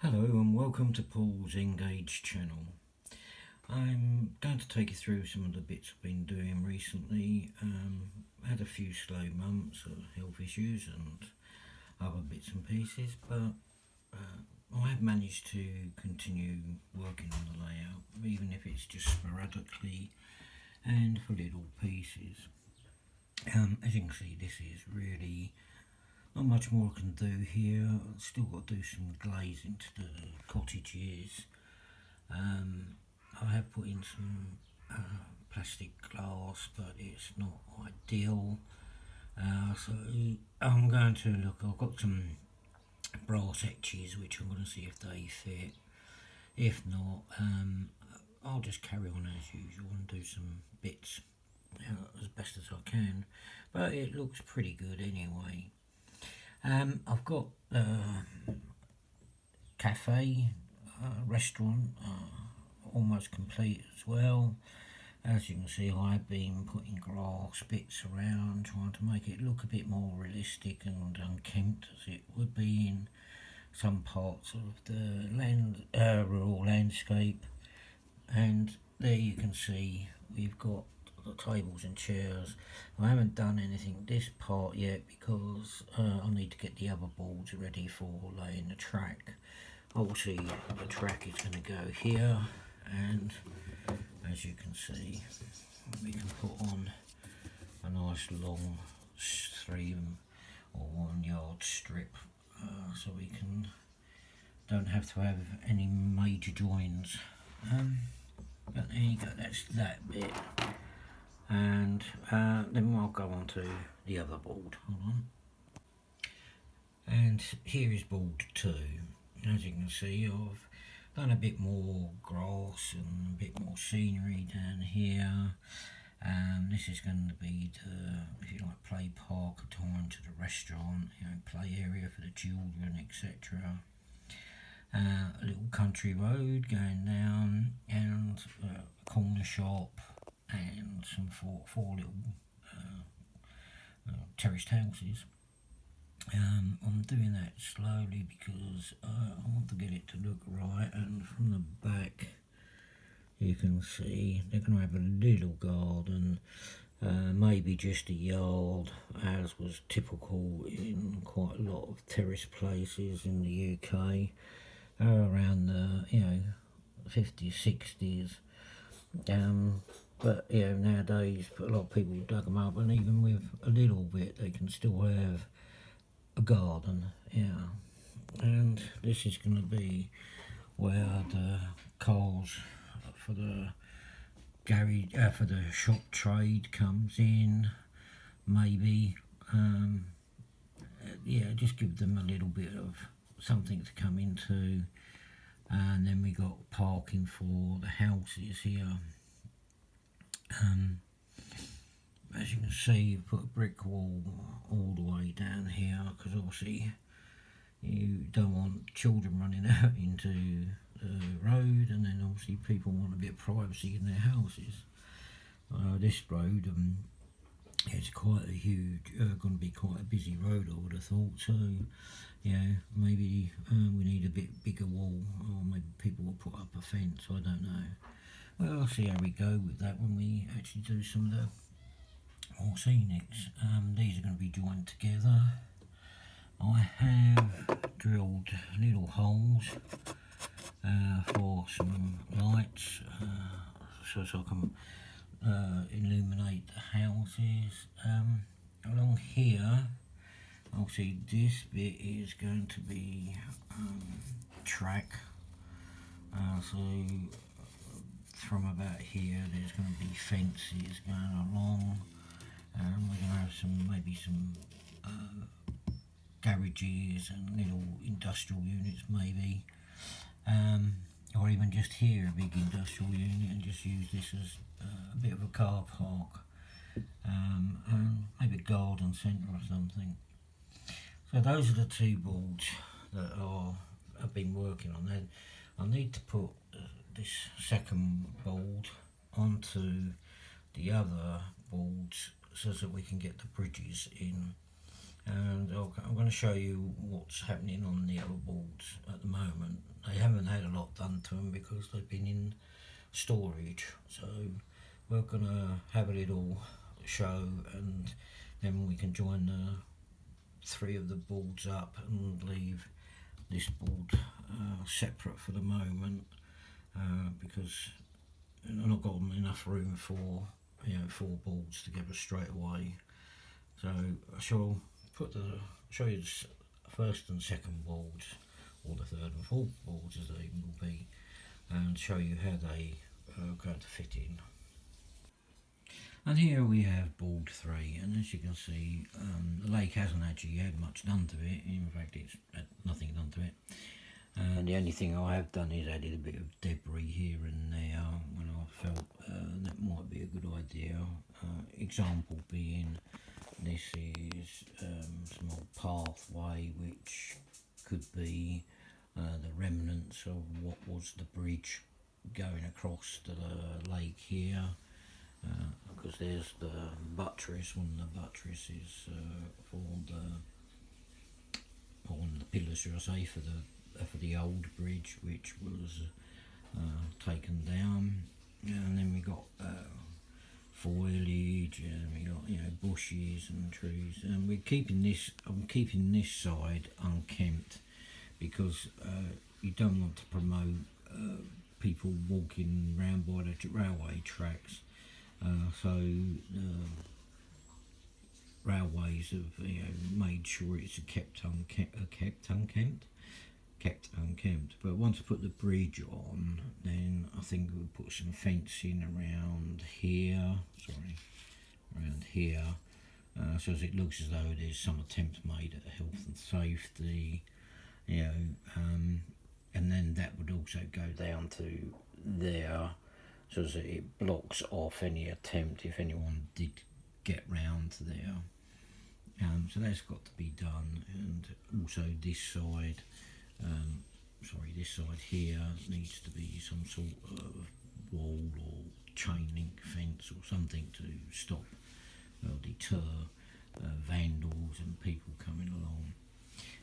Hello and welcome to Paul's Engage channel. I'm going to take you through some of the bits I've been doing recently. Had a few slow months of health issues and other bits and pieces, but I have managed to continue working on the layout, even if it's just sporadically and for little pieces. As you can see, this is really not much more I can do here. I've still got to do some glazing to the cottages. I have put in some plastic glass, but it's not ideal. So I'm going to look. I've got some brass etches which I'm going to see if they fit. If not, I'll just carry on as usual and do some bits as best as I can. But it looks pretty good anyway. I've got a cafe, restaurant, almost complete as well. As you can see, I've been putting grass bits around, trying to make it look a bit more realistic and unkempt as it would be in some parts of the rural landscape. And there you can see we've got the tables and chairs. I haven't done anything this part yet because I need to get the other boards ready for laying the track. Obviously the track is going to go here, and as you can see we can put on a nice long 3 or 1 yard strip, so we don't have to have any major joins. But there you go, that's that bit. And then I'll go on to the other board. Hold on. And here is board 2. As you can see, I've done a bit more grass and a bit more scenery down here. This is going to be the, if you like, play park attached to the restaurant, play area for the children, etc. A little country road going down, and a corner shop, and some four little terraced houses. I'm doing that slowly because I want to get it to look right, and from the back you can see they're going to have a little garden, maybe just a yard, as was typical in quite a lot of terrace places in the UK around the 50s, 60s. But nowadays a lot of people dug them up, and even with a little bit they can still have a garden. And this is going to be where the cars for the garage, for the shop trade comes in, maybe. Just give them a little bit of something to come into. And then we got parking for the houses here. As you can see, you've put a brick wall all the way down here, because obviously you don't want children running out into the road, and then obviously people want a bit of privacy in their houses. This road it's quite a huge, going to be quite a busy road, I would have thought. So maybe we need a bit bigger wall, or maybe people will put up a fence, I don't know. Well, I'll see how we go with that when we actually do some of the more scenics. These are going to be joined together. I have drilled little holes for some lights, so I can illuminate the houses. Along here, obviously this bit is going to be track, so from about here there's going to be fences going along, and we're going to have maybe some garages and little industrial units maybe, or even just here a big industrial unit, and just use this as a bit of a car park, and maybe a garden centre or something. So those are the 2 boards that I've been working on. Then I need to put this second board onto the other boards so that we can get the bridges in And I'm going to show you what's happening on the other boards at the moment. They haven't had a lot done to them because they've been in storage, so we're going to have a little show, and then we can join the three of the boards up and leave this board separate for the moment, because I've not got enough room for 4 boards together straight away. So I shall show you the first and second boards, or the third and fourth boards as they will be, and show you how they are going to fit in. And here we have board 3, and as you can see, the lake hasn't actually had much done to it. In fact, it's had nothing done to it. And the only thing I have done is added a bit of debris here and there when I felt that might be a good idea. Example being, this is some old pathway which could be the remnants of what was the bridge going across to the lake here, because there's the buttress, one of the buttresses for the pillars, should I say, for the old bridge, which was taken down. And then we got foliage, and we got bushes and trees, and we're keeping this. I'm keeping this side unkempt because you don't want to promote people walking round by the railway tracks. So railways have made sure it's kept unkempt. But once I put the bridge on, then I think we'll put some fencing around here. So as it looks as though there's some attempt made at health and safety, and then that would also go down to there, so that it blocks off any attempt if anyone did get round there. So that's got to be done, and also this side, this side here needs to be some sort of wall or chain link fence or something to stop or deter vandals and people coming along.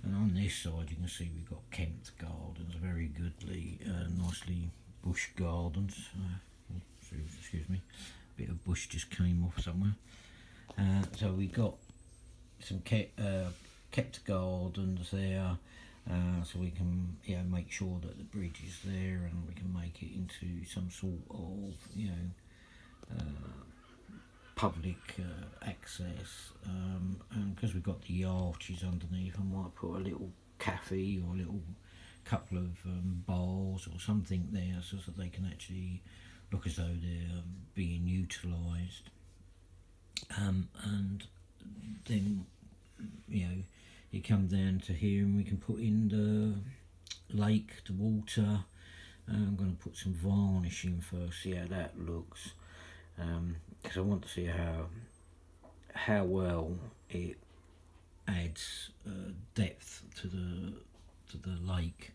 And on this side you can see we've got Kent Gardens, very goodly, nicely bush gardens. Excuse me, a bit of bush just came off somewhere. So we got some kept gardens there, so we can make sure that the bridge is there, and we can make it into some sort of public access, and because we've got the arches underneath, I might put a little cafe or a little couple of bars or something there, so that they can actually look as though they're being utilised. And then you come down to here, and we can put in the lake, the water. I'm going to put some varnish in first, see how that looks, because I want to see how well it adds depth to the lake.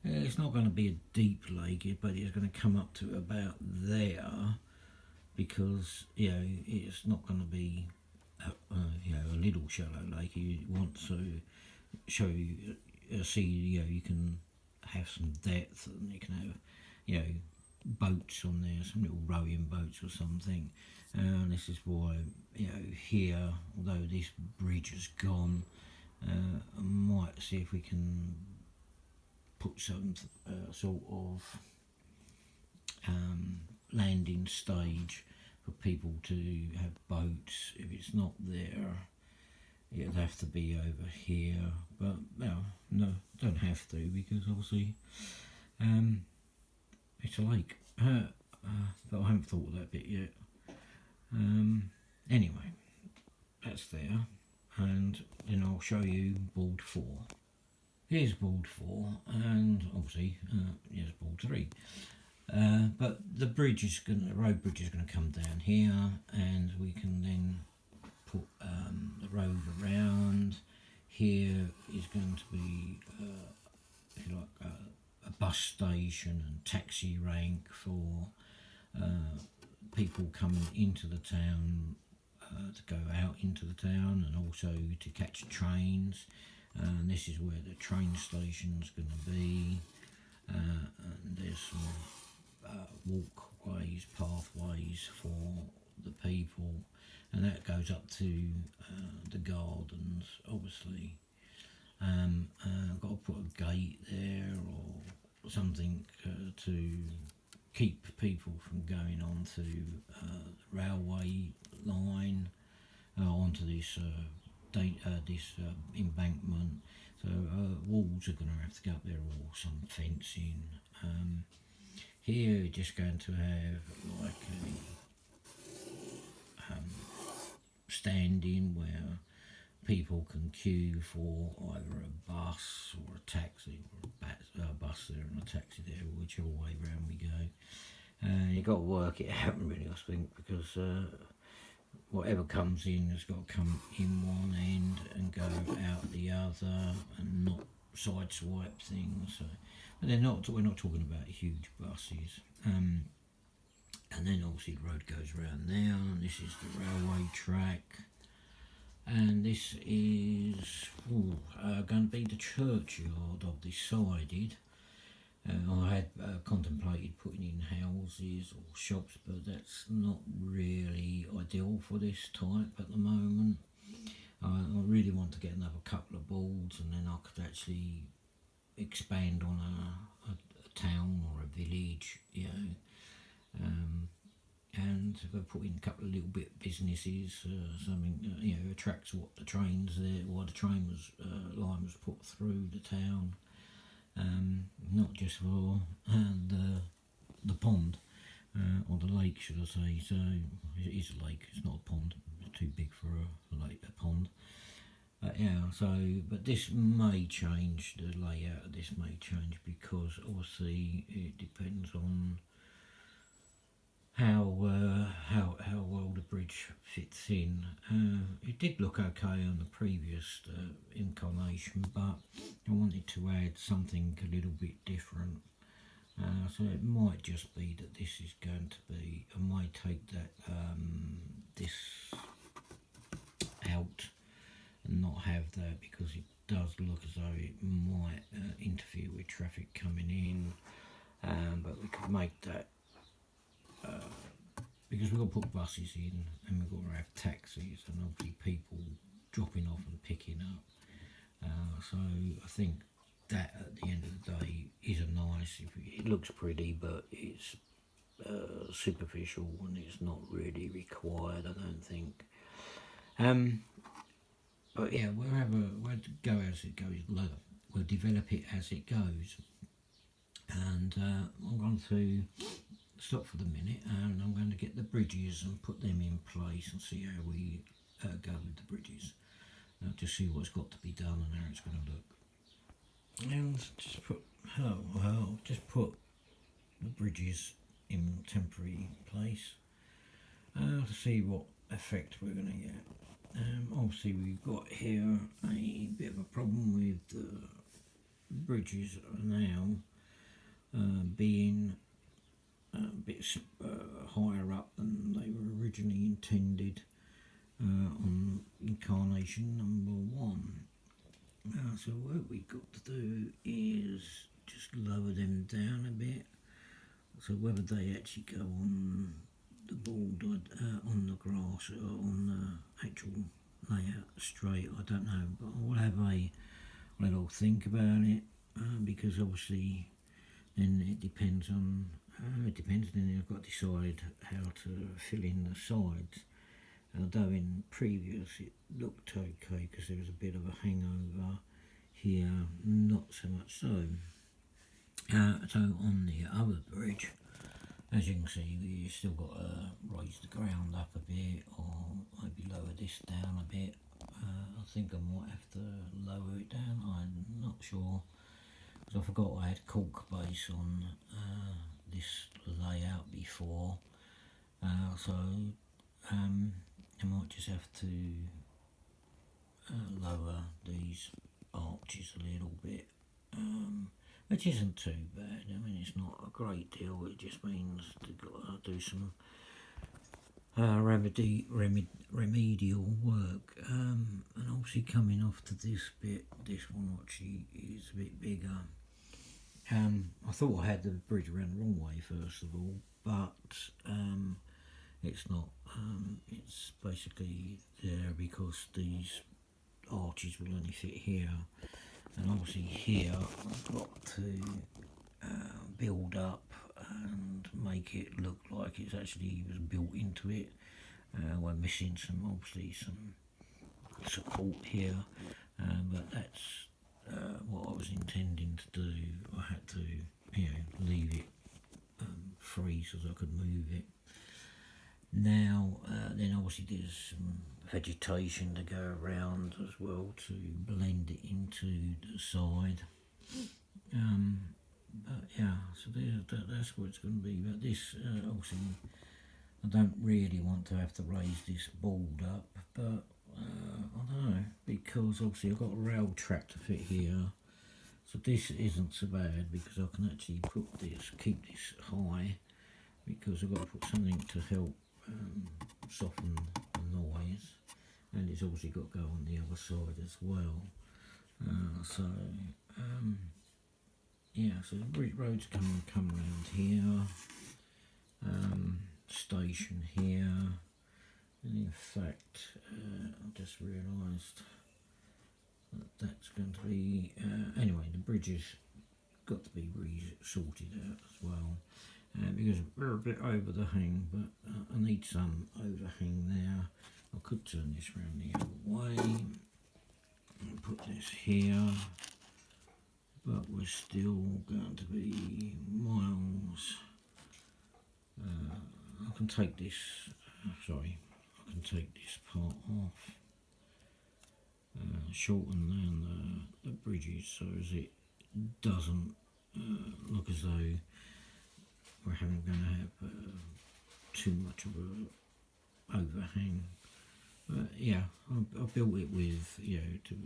It's not going to be a deep lake, but it's going to come up to about there, because it's not going to be a little shallow lake. You want to show see you can have some depth, and you can have boats on there, some little rowing boats or something. And this is why here, although this bridge has gone, I might see if we can put some sort of landing stage for people to have boats. If it's not there, it'd have to be over here, but no, don't have to, because obviously it's a lake. But I haven't thought of that bit yet. Anyway, that's there, and then I'll show you board 4. Here's board 4, and obviously here's board 3. But the road bridge is going to come down here, and we can then put the road around. Here is going to be if you like a bus station and taxi rank for people coming into the town to go out into the town, and also to catch trains. And this is where the train station's going to be. And there's some walkways, pathways for the people, and that goes up to the gardens, obviously. I've got to put a gate there or something to keep people from going onto the railway line onto this embankment. So walls are going to have to go up there, or some fencing. Here you're just going to have like a stand-in where people can queue for either a bus or a taxi, or a bus there and a taxi there, whichever way round we go. You've got to work it out really, I think, because whatever comes in has got to come in one end and go out the other, and not sideswipe things. So, but we're not talking about huge buses. And then obviously the road goes round there, and this is the railway track. And this is going to be the churchyard I've decided. I had contemplated putting in houses or shops, but that's not really ideal for this type at the moment. I really want to get another couple of boards, and then I could actually expand on a town or a village, you know. And put in a couple of little bit businesses, something attracts what the trains there, why the train line was put through the town, not just for the pond or the lake, should I say. So it is a lake, it's not a pond. It's too big for a pond. But this may change, the layout of this may change, because obviously it depends on how well the bridge fits in. It did look okay on the previous incarnation, but I wanted to add something a little bit different. So it might just be that this is going to be, I might take that this out and not have that, because it does look as though it might interfere with traffic coming in. But we could make that, because we've got to put buses in, and we've got to have taxis, and obviously people dropping off and picking up. So I think that at the end of the day is a nice, it looks pretty, but it's superficial, and it's not really required, I don't think. But yeah, we'll go as it goes. We'll develop it as it goes. And I'm going to stop for the minute, and I'm going to get the bridges and put them in place and see how we go with the bridges. Just see what's got to be done and how it's going to look. And just put the bridges in temporary place to see what effect we're going to get. Obviously we've got here a bit of a problem with the bridges now being a bit higher up than they were originally intended on incarnation number 1. So what we've got to do is just lower them down a bit. So whether they actually go on the board, on the grass, or on the actual layout straight, I don't know. But I'll have a little think about it, because obviously then it depends on, then I've got to decide how to fill in the sides. Although in previous it looked okay because there was a bit of a hangover, here not so much so. So on the other bridge, as you can see, we still got to raise the ground up a bit, or maybe lower this down a bit. I think I might have to lower it down, I'm not sure, because I forgot I had cork base on this layout before, so I might just have to lower these arches a little bit, which isn't too bad. I mean, it's not a great deal, it just means to do some remedial work, and obviously coming off to this bit, this one actually is a bit bigger. I thought I had the bridge around the wrong way first of all, but it's not. It's basically there because these arches will only fit here, and obviously here I've got to build up and make it look like it's actually was built into it. We're missing obviously some support here, but that's what I was intending to do. I had to, leave it free so I could move it. Now, then obviously there's some vegetation to go around as well to blend it into the side. But yeah, so that's what it's going to be. But this, obviously, I don't really want to have to raise this board up, but I don't know, because obviously I've got a rail track to fit here. So this isn't so bad because I can actually keep this high, because I've got to put something to help soften the noise, and it's obviously got to go on the other side as well. Yeah, so the Brick Road's come around here, station here, and in fact, I just realised that's going to be, anyway, the bridge has got to be sorted out as well, because we're a bit over the hang, but I need some overhang there. I could turn this around the other way and put this here, but we're still going to be miles. I can take this, I can take this part off, shorten down the bridges so as it doesn't look as though we're going to have too much of a overhang. But yeah, I built it with, to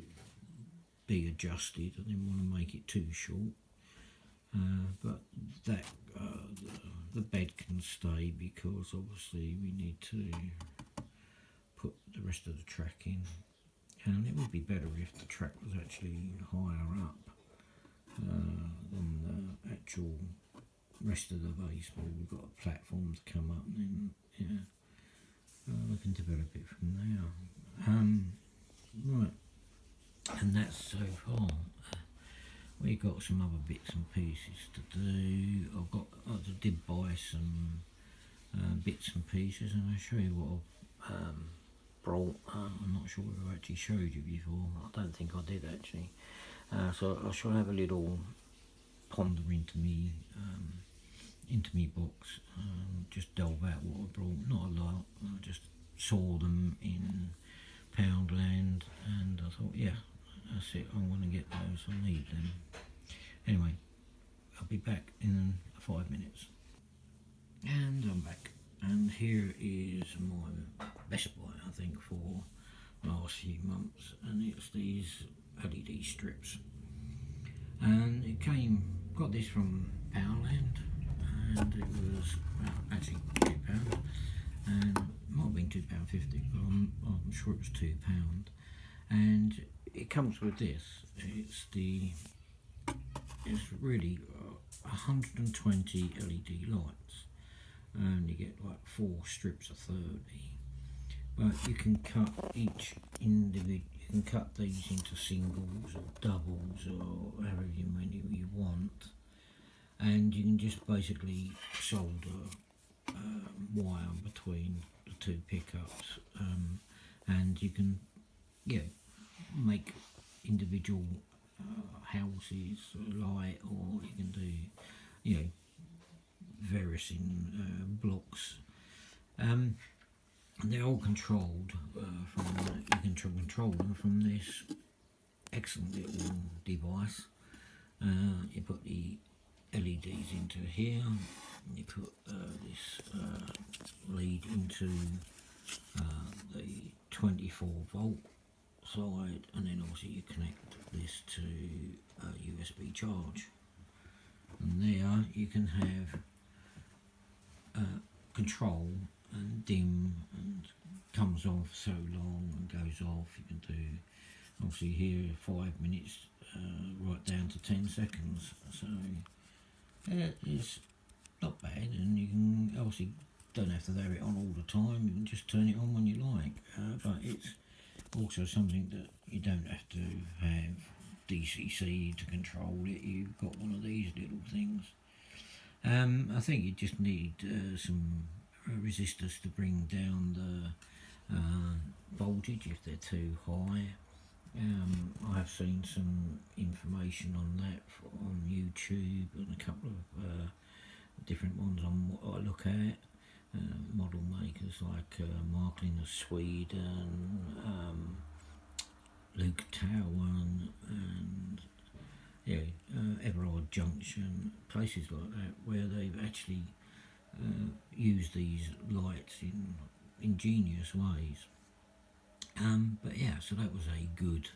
be adjusted. I didn't want to make it too short, but that the bed can stay because obviously we need to put the rest of the track in, and it would be better if the track was actually higher up than the actual rest of the base. But we've got a platform to come up, and then we can develop it from there. Right, and that's so far. We've got some other bits and pieces to do. I did buy some bits and pieces, and I'll show you what I've brought. I'm not sure if I actually showed you before. I don't think I did actually. So I shall have a little ponder into me box, just delve out what I brought. Not a lot. I just saw them in Poundland, and I thought, yeah, that's it, I'm going to get those, I need them. Anyway, I'll be back in 5 minutes. And I'm back, and here is my best buy, I think, for the last few months, and it's these LED strips. And got this from Poundland, and it was, actually £2, and it might have been £2.50, but I'm sure it was £2. And it comes with this. It's really 120 LED lights, and you get like 4 strips of 30. But you can cut each individual. You can cut these into singles or doubles or however many you want, and you can just basically solder wire between the 2 pickups, and you can make individual houses light, or you can do various in blocks. And they're all controlled you can control them from this excellent little device. You put the LEDs into here, you put this lead into the 24 volt side, and then obviously you connect this to a USB charge, and there you can have control and dim and comes on for so long and goes off. You can do obviously here 5 minutes right down to 10 seconds. So yeah, it's not bad, and you can obviously don't have to have it on all the time. You can just turn it on when you like, but it's also something that you don't have to have DCC to control it. You've got one of these little things. I think you just need some resistors to bring down the voltage if they're too high. I have seen some information on that on YouTube and a couple of different ones on what I look at. Model makers like Marklin of Sweden, Luke Towan, and Everard Junction, places like that where they've actually used these lights in ingenious ways. But yeah, so that was a good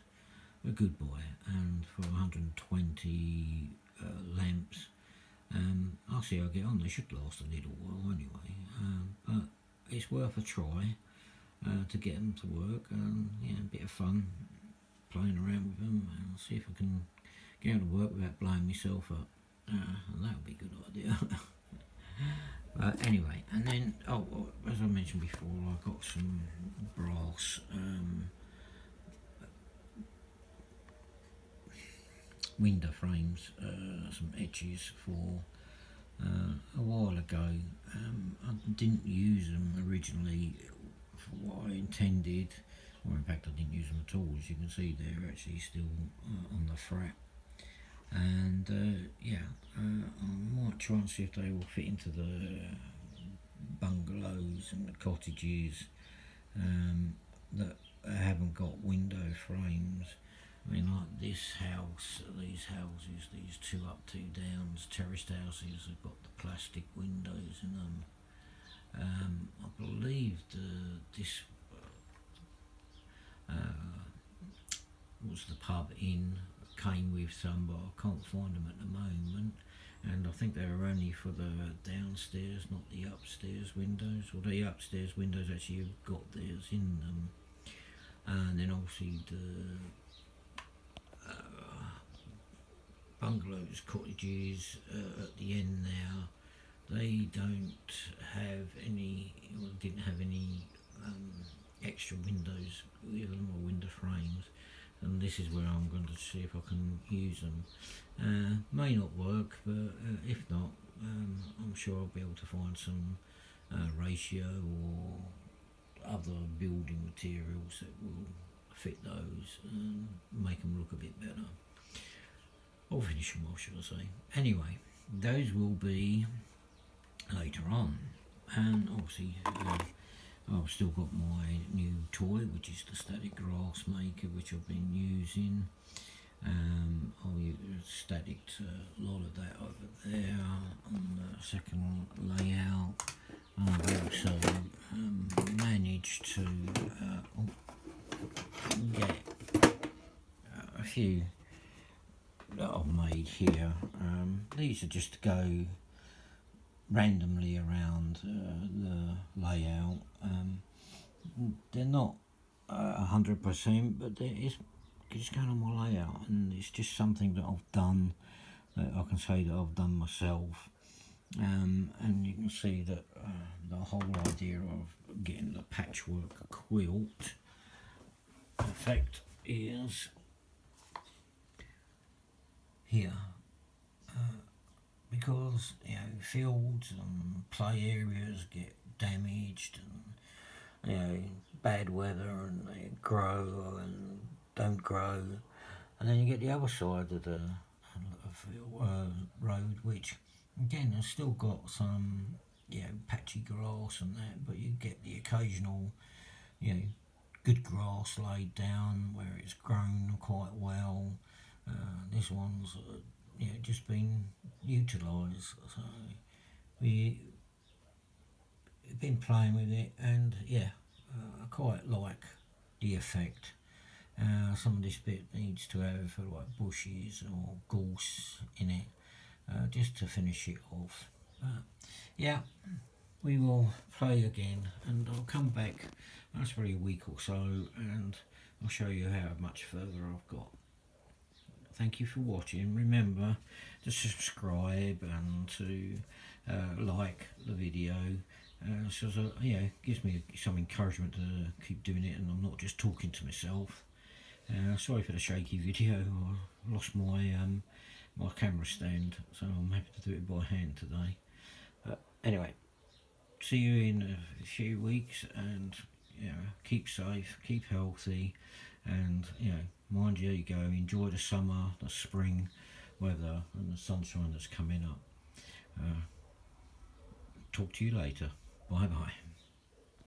buy, and for 120 lamps, I'll see how I get on. They should last a little while anyway, but it's worth a try to get them to work, and a bit of fun playing around with them and see if I can get them to work without blowing myself up, and that would be a good idea. But anyway, and then as I mentioned before, I got some brass window frames, some edges for a while ago. I didn't use them originally for what I intended, or in fact I didn't use them at all. As you can see, they're actually still on the frat, and I might try and see if they will fit into the bungalows and the cottages that haven't got window frames. I mean, like this house, these houses, these 2 up 2 downs terraced houses have got the plastic windows in them. I believe this was the pub inn, came with some, but I can't find them at the moment, and I think they were only for the downstairs, not the upstairs windows. Or the upstairs windows actually have got theirs in them, and then obviously the bungalows, cottages at the end now, they don't have any, or didn't have any extra windows with them or window frames, and this is where I'm going to see if I can use them. May not work, but if not, I'm sure I'll be able to find some ratio or other building materials that will fit those and make them look a bit better, or finish them off, should I say. Anyway, those will be later on, and obviously I've still got my new toy, which is the static grass maker, which I've been using. I'll use static a lot of that over there on the second layout. I've also managed to get a few that I've made here. These are just to go randomly around the layout. They're not 100%, but it's just going on my layout, and it's just something that I've done, that I can say that I've done myself. And you can see that the whole idea of getting the patchwork quilt effect is here, because fields and play areas get damaged, and bad weather, and they grow and don't grow, and then you get the other side of the road, which again has still got some patchy grass and that, but you get the occasional good grass laid down where it's grown quite well. This one's just been utilised, so we've been playing with it, and I quite like the effect. Some of this bit needs to have like bushes or gorse in it, just to finish it off. we will play again, and I'll come back that's probably a week or so, and I'll show you how much further I've got. Thank you for watching. Remember to subscribe and to like the video, so gives me some encouragement to keep doing it, and I'm not just talking to myself. Sorry for the shaky video. I lost my my camera stand, so I'm happy to do it by hand today. But anyway, see you in a few weeks, and keep safe, keep healthy, and mind you go, enjoy the summer, the spring weather, and the sunshine that's coming up. Talk to you later. Bye bye.